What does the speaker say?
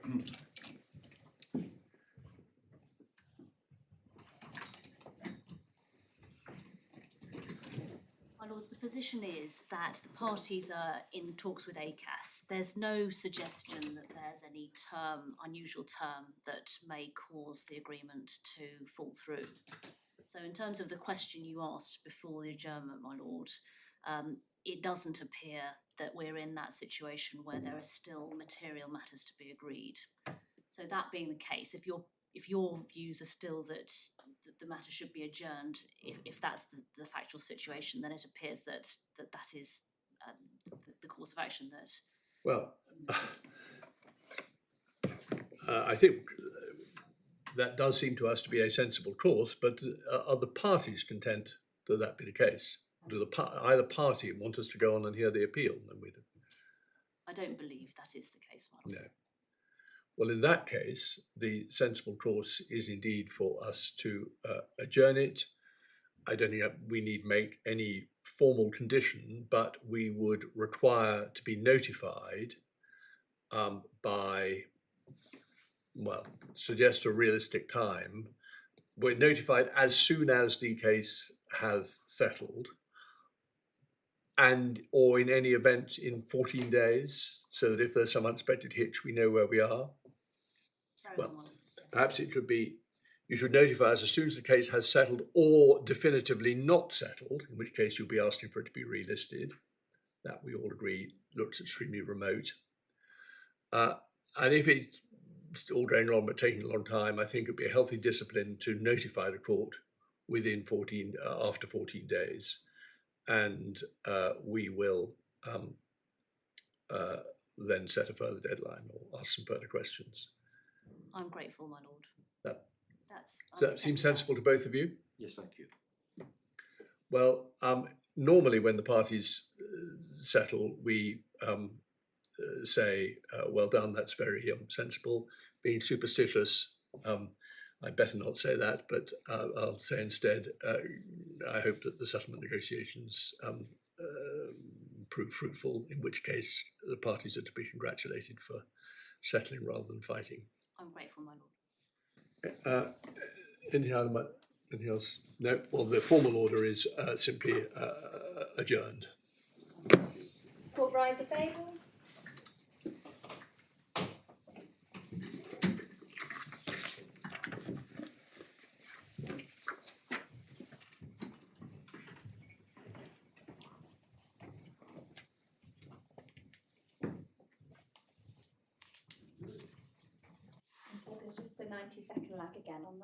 My Lords, the position is that the parties are in talks with ACAS. There's no suggestion that there's any unusual term that may cause the agreement to fall through. So in terms of the question you asked before the adjournment, my Lord, it doesn't appear that we're in that situation where there are still material matters to be agreed. So that being the case, if your views are still that the matter should be adjourned, if that's the factual situation, then it appears that is the course of action that... Well, I think that does seem to us to be a sensible course, but are the parties content that that be the case? Do either party want us to go on and hear the appeal? Then we do. I don't believe that is the case, my Lord. No. Well, in that case, the sensible course is indeed for us to adjourn it. I don't think we need make any formal condition, but we would require to be notified by, well, suggest a realistic time. We're notified as soon as the case has settled, and or in any event in 14 days, so that if there's some unexpected hitch, we know where we are. Well, perhaps it could be, you should notify us as soon as the case has settled or definitively not settled, in which case you'll be asking for it to be relisted. That we all agree looks extremely remote. And if it's all going on but taking a long time, I think it'd be a healthy discipline to notify the court within after 14 days. And we will then set a further deadline or ask some further questions. I'm grateful, my Lord. Does that seem sensible to both of you? Yes, thank you. Well, normally when the parties settle, we say, well done, that's very sensible. Being superstitious, I'd better not say that, but I'll say instead, I hope that the settlement negotiations prove fruitful, in which case the parties are to be congratulated for settling rather than fighting. I'm grateful, my Lord. Anything else? No? Well, the formal order is simply adjourned. Court rise available. So there's just a 90-second lag again on that.